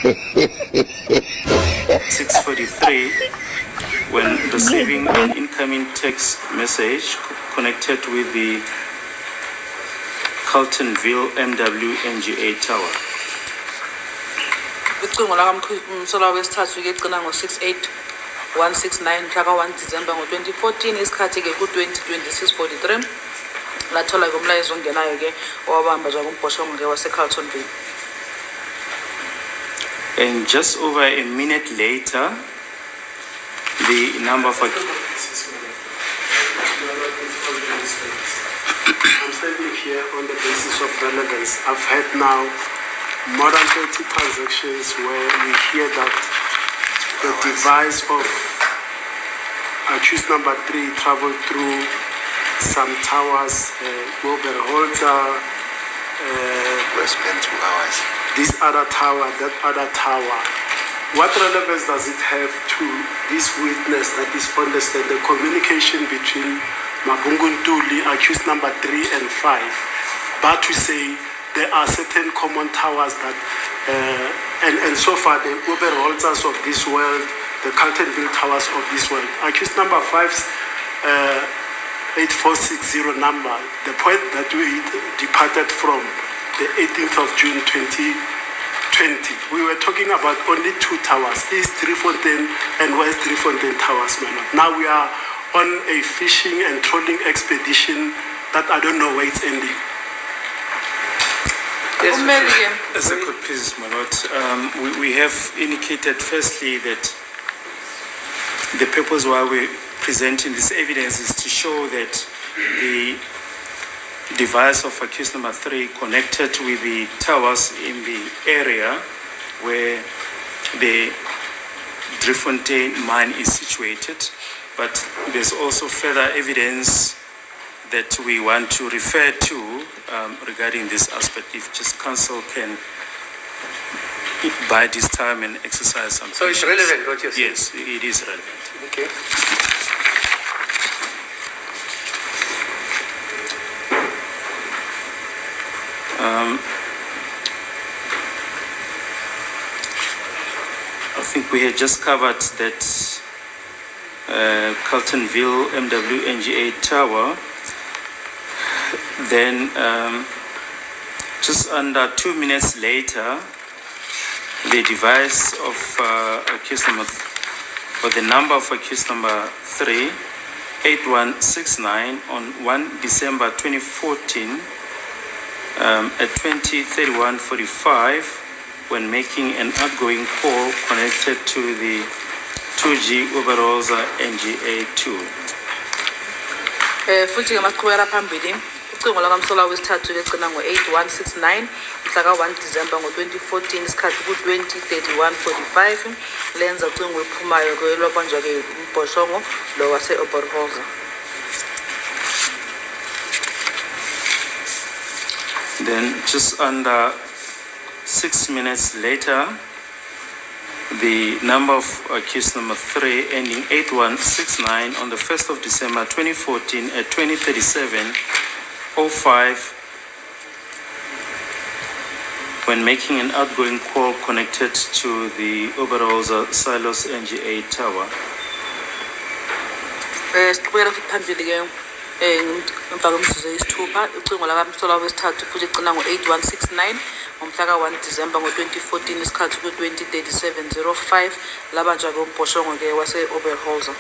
6:43 when receiving an incoming text message connected with the Carltonville MWNGA Tower. Ucingo lakamsolo wesithathu ke cina ngo-68169 mhla ka-1 December ngo-2014 isikhathi ke ku-20:26:43 lathola ke umlayezo ongenayo ke owabamba njengombhoshongo ke wase-Carltonville. And just over a minute later, the number of... I'm standing here on the basis of relevance. I've had now more than 30 transactions where we hear that the device of accused number 3 traveled through some towers, Oberholzer, spent 2 hours. This other tower, that other tower. What relevance does it have to this witness that is on the stand, the communication between Mabunguntuli, accused number 3 and 5, but to say there are certain common towers that, and so far the Oberholzers of this world, the Carltonville towers of this world. Accused number 5's 8460 number, the point that we departed from the 18th of June 2020. We were talking about only 2 towers, East Driefontein and West Driefontein towers. Now we are on a fishing and trolling expedition that I don't know where it's ending. As a quick piece, my lord, we have indicated firstly that the purpose why we're presenting this evidence is to show that the device of accused number 3 connected with the towers in the area where the Driefontein mine is situated, but there's also further evidence that we want to refer to regarding this aspect. If just council can buy this time and exercise some So it's relevant what you're saying? Yes, it is relevant. Okay. I think we had just covered that Carltonville MWNGA Tower. Then just under 2 minutes later, the device of accused number, or the number of accused number 3, 8169 on 1 December 2014 at 20:31:45 when making an outgoing call connected to the 2G Oberholzer NGA2. Futhi ke maqhubeka phambili ucingo lakamsola wesithathu lecina ngo-8169 mhla ka-1 December ngo-2014 isikhathi ku-20:31:45 lenza ucingo oluphumayo ke lwabanjwa ke umbhoshongo lo wase-Oberholzer. Then just under 6 minutes later, the number of accused number 3 ending 8169 on the 1st of December 2014 at 20:37:05 when making an outgoing call connected to the Oberholzer Silos NGA Tower. Siqhubeka futhi phambili ke emva kwemizuzu eyisithupha ucingo lakamsola wesithathu futhi licina ngo-8169 ngomhla ka-1 December ngo-2014 isikhathi ku-20:37:05 labanjwa ke umbhoshongo ke wase-Oberholzer.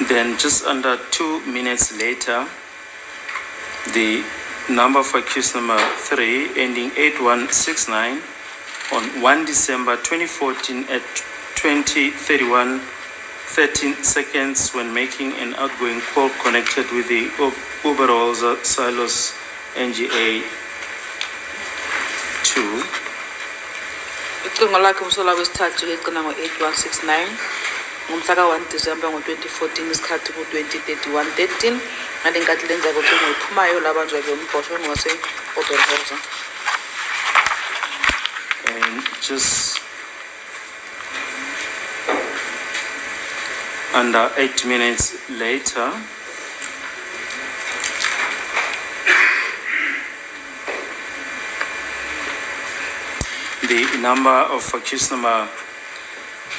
Then just under 2 minutes later, the number of accused number 3 ending 8169 on 1 December 2014 at 20:31:13 seconds when making an outgoing call connected with the Oberholzer Silos NGA 2. Ucingo lakhe umsola wesithathu licina ngo-8169 ngomhla ka-1 December ngo-2014 isikhathi ku-20:31:13 ngale nkathi lenza kocingo oluphumayo labanjwa ke umbhoshongo wase-Oberholzer. And just under 8 minutes later, the number of accused number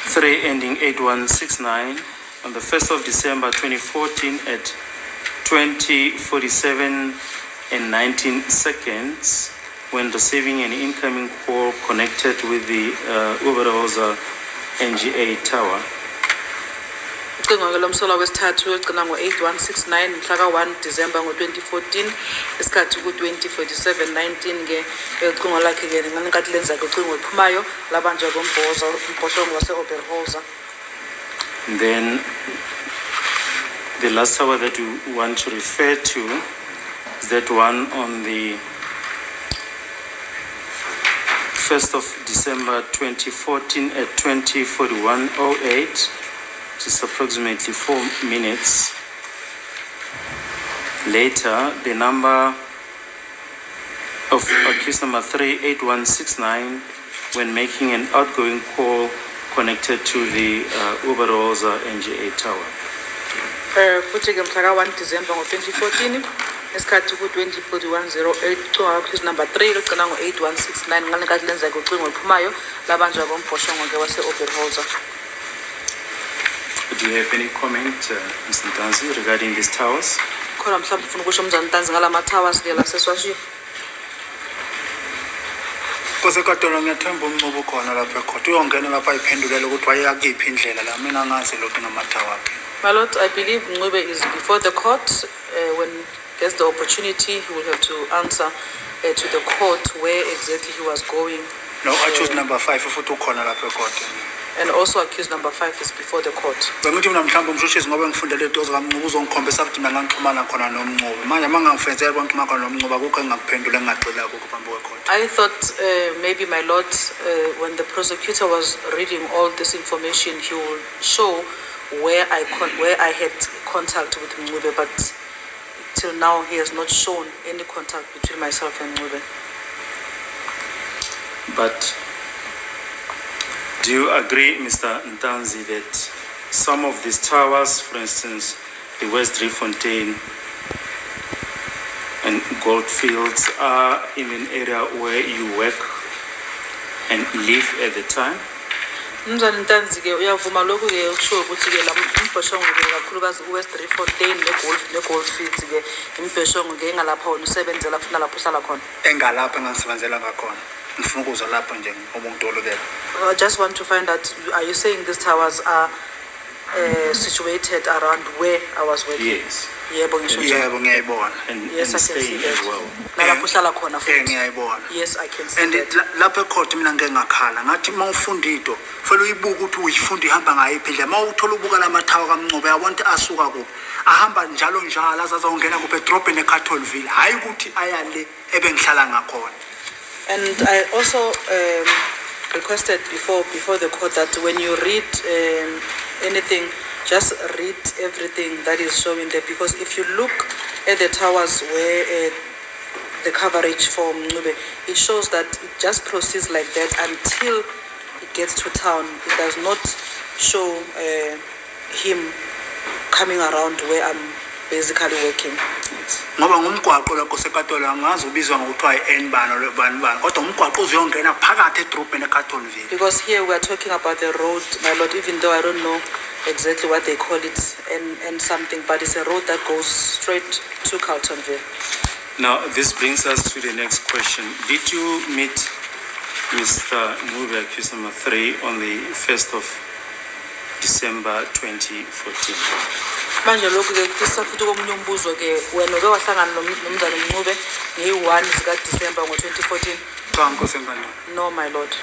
3 ending 8169 on the 1st of December 2014 at 20:47 and 19 seconds when receiving an incoming call connected with the Oberhauser NGA tower. Ucingo ke lomsola wesithathu egcina ngo-8169 mhla ka-1 December ngo-2014 isikhathi ku-20:47:19 ke ucingo lakhe ke ngenkathi lenza ke ucingo oluphumayo labanjwa umbhoshongo wase-Oberhauser. Then the last tower that we want to refer to is that one on the 1st of December 2014 at 20:41:08, which is approximately 4 minutes. Later, the number of accused number 38169 when making an outgoing call connected to the Oberhauser NGA tower. Futhi ke mhla ka-1 December ngo-2014 isikhathi ku-20:41:08 ucingo accused number 3 egcina ngo-8169 ngenkathi lenza ke ucingo oluphumayo labanjwa bombhoshongo ke wase-Oberhauser. Do you have any comment, Mr. Ntanzi, regarding these towers? Khona mhlawumbe ufuna ukusho umzana Ntanzi ngalama towers ke laseswashiya. Kosekatolo ngiyathemba umnqobo khona lapha ekhotho uyongena lapha ayiphendulele ukuthi wayeyakiphi indlela la mina ngazi lokho namathawa akhe. My Lord, I believe Ncube is before the court. When he gets the opportunity, he will have to answer to the court where exactly he was going. No, accused number 5 futhi ukhona lapha ekhotho. And also accused number 5 is before the court. Bengithi mina mhlawumbe umshushisi ngoba ngifundele idozi kaMnqobo uzongikhombisa ukuthi mina ngixhumana khona noMnqobo. Manje mangangifezela kwanxhuma khona noMnqobo akukho engakuphendula engagxila kukho phambi kwekhotho. I thought maybe, my Lord, when the prosecutor was reading all this information, he would show where I had contact with Ncube, but till now he has not shown any contact between myself and Ncube. But do you agree, Mr. Ntanzi, that some of these towers, for instance, the West Driefontein and Goldfields, are in an area where you work and live at the time? Mzana Ntanzi ke uyavuma lokhu ke ukusho ukuthi ke la umbhoshongo ke kakhulukazi uWest Driefontein neGoldfields ke imbhoshongo ke engalapha wona usebenzela futhi lapho uhlala khona. Engalapha engasebenzela ngakhona. Ngifuna ukuzwa lapha nje umuntu olukela. I just want to find out, are you saying these towers are situated around where I was working? Yes. Yebo ngisho nje. Yebo ngiyayibona. And Yes, I can see staying as that. well. Nalapho uhlala khona futhi. Ngiyayibona. Yes, I can see And that. lapha ekhotho mina ngeke ngakhala ngathi mawufunda into fanele uyibuke ukuthi uyifunda ihamba ngayiphi indlela mawuthola ubuka lamathawa kaMnqobo yabona ukuthi asuka kuphi ahamba njalo azaza ungena kuphi edrobheni eCatholville hayi ukuthi ayale ebengihlala ngakhona. And I also requested before the court that when you read anything, just read everything that is showing there, because if you look at the towers where the coverage for Ncube, it shows that it just proceeds like that until it gets to town. It does not show him coming around where I'm basically working. Ngoba ngumgwaqo la Kosekatolo angazi ubizwa ngokuthiwa iN bani kodwa umgwaqo uzuyongena phakathi edrobheni eCatholville. Because here we are talking about the road, my Lord, even though I don't know exactly what they call it and something, but it's a road that goes straight to Carltonville. Now, this brings us to the next question. Did you meet Mr. Ncube, accused number 3, on the 1st of December 2014? Manje lokhu ke kusafuthi komunye umbuzo ke wena ke wahlangana nomzana Ncube nge-1 zika December ngo-2014? Cha Nkosenkandla. No, my Lord.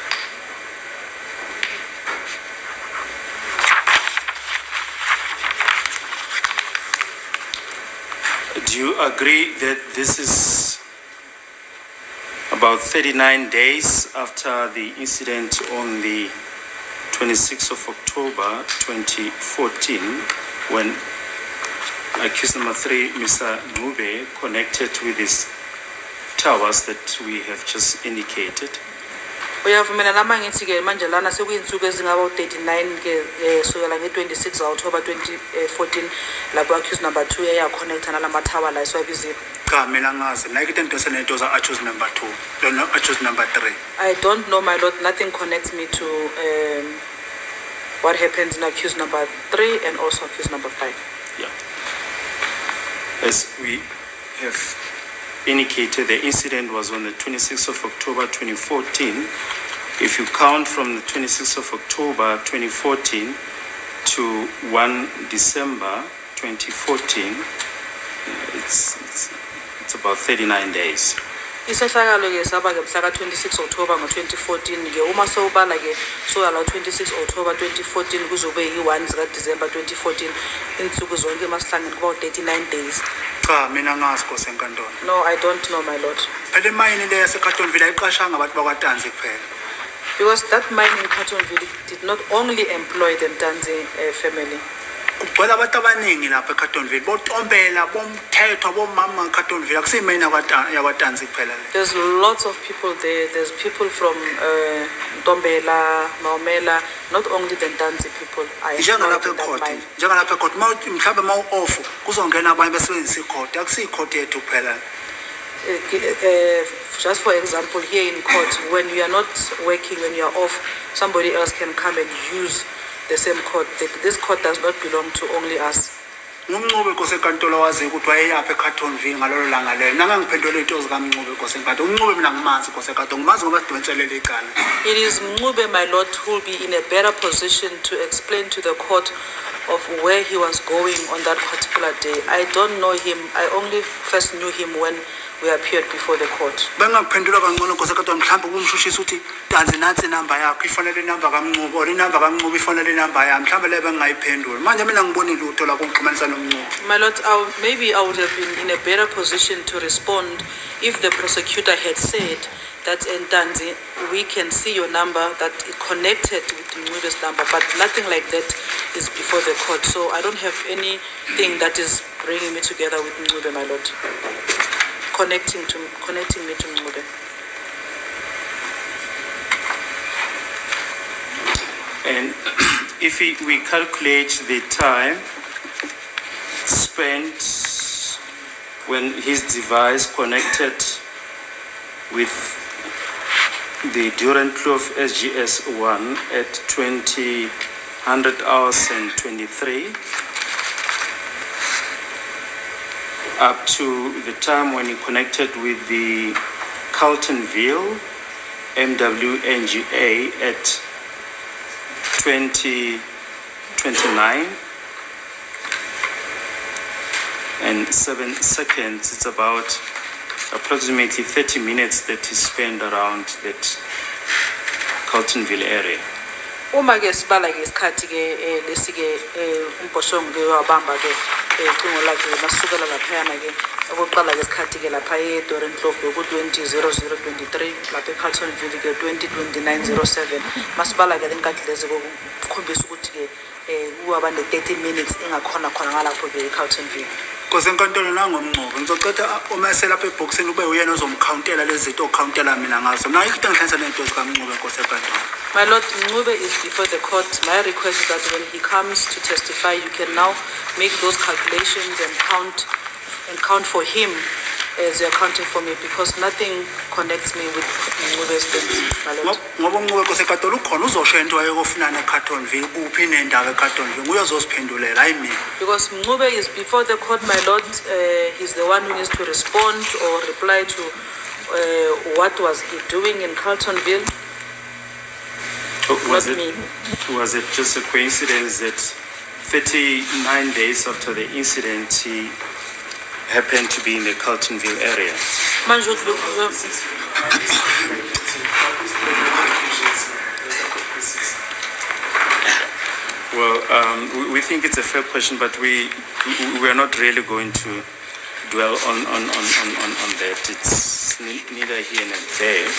Do you agree that this is about 39 days after the incident on the 26th of October 2014 when accused number 3, Mr. Ncube, connected with these towers that we have just indicated? Uyavumelana nami ngithi ke manje lana sekuyinsuku ezingaba u39 ke sukela nge26 October 2014 lapho accused number 2 eyaconnecta nalama tower la esiwabizile. Cha, mina ngazi. Nike into senator za accuse number 2. Lona accuse number 3. I don't know, my lord. Nothing connects me to what happens in accused number 3 and also accused number 5. Yeah. As we have indicated, the incident was on the 26th of October 2014. If you count from the 26th of October 2014 to 1 December 2014, it's about 39 days. Isehlakalo ke saba ke mhla ka 26 October ngo2014 ke uma sowubala ke soyala 26 October 2014 kuzobe yi1 zika December 2014 insuku zonke masihlangene kuba 39 days. Cha, mina ngazi Nkosi enkantolo. No, I don't know, my lord. Phela imayini le yaseCartonville ayiqashanga abantu bakwaTanzi kuphela. Because that mine in Cartonville did not only employ the Ntanzi family. Kugcwele abantu abaningi lapha eCartonville, botombela, bomthetho, bomama eCartonville, akusimina yakwaTanzi kuphela le. There's lots of people there. There's people from Ntombela, Maumela, not only the Ntanzi people. I Njengalapha employed in that ecourt, mine. njengalapha ecourt, mhlawumbe mawu-off kuzongena abanye besebenzisa icourt, akusiyi court yethu kuphela. Just for example, here in court, when you are not working, when you are off, somebody else can come and use the same court. This court does not belong to only us. Ngumncube Nkosi enkantolo wazi ukuthi wayeyapha eCartonville ngalolo langa lelo. Nangangiphendula into zikaMncube Nkosi enkantolo. Umncube mina ngimazi Nkosi enkantolo. Ngimazi ngoba sidontshelele icala. It is Mngube, my lord, who will be in a better position to explain to the court of where he was going on that particular day. I don't know him. I only first knew him when we appeared before the court. Bengakuphendula kangcono Nkosi enkantolo mhlawumbe kumshushisa ukuthi Tanzi nansi inamba yakho ifanele inamba kaMncube or inamba kaMncube ifanele inamba yami. Mhlawumbe le bengayiphendula. Manje mina ngiboni lutho la kuxhumanisa noMncube. My lord, maybe I would have been in a better position to respond if the prosecutor had said that in Ntanzi, we can see your number, that it connected with Mngube's number, but nothing like that is before the court. So I don't have anything that is bringing me together with Mngube, my lord. Connecting me to Mngube. And if we calculate the time spent when his device connected with the Durant Kloof SGS1 at 2000 hours and 23 up to the time when he connected with the Carltonville MWNGA at 20:29 and 7 seconds. It's about approximately 30 minutes that he spent around that Carltonville area. Uma ke sibala ke isikhathi ke lesi ke umbhoshongo ke wabamba ke icingo lakhe masukela laphayana ke okokuqala ke isikhathi ke lapha eDorrent Kloof ku 20:00:23 lapha eCarltonville ke 20:29:07 masibala ke lenkathi lezi kokukhombisa ukuthi ke kuwaba ne 30 minutes engakhona khona ngalapho ke eCarltonville. Nkosi enkantolo nangomncube ngizocela uma eselapha eboxini ube uyena ozomcountela lezi zinto ocountela mina ngazo. Mina ayikho ngihlanza lento zikaMncube Nkosi enkantolo. My lord, Mngube is before the court. My request is that when he comes to testify, you can now make those calculations and count for him as you're counting for me, because nothing connects me with Mngube's things, my lord. Ngoba uMncube Nkosi enkantolo ukhona uzosho into ayekofunana eCartonville kuphi nendawo eCartonville nguye ozosiphendulela hayi mina. Because Mngube is before the court, my lord, he's the one who needs to respond or reply to what was he doing in Carltonville. Was Not it, me. was it just a coincidence that 39 days after the incident he happened to be in the Carltonville area? Manje Well, we think it's a fair question, but we are not really going to dwell on that. It's neither here nor there.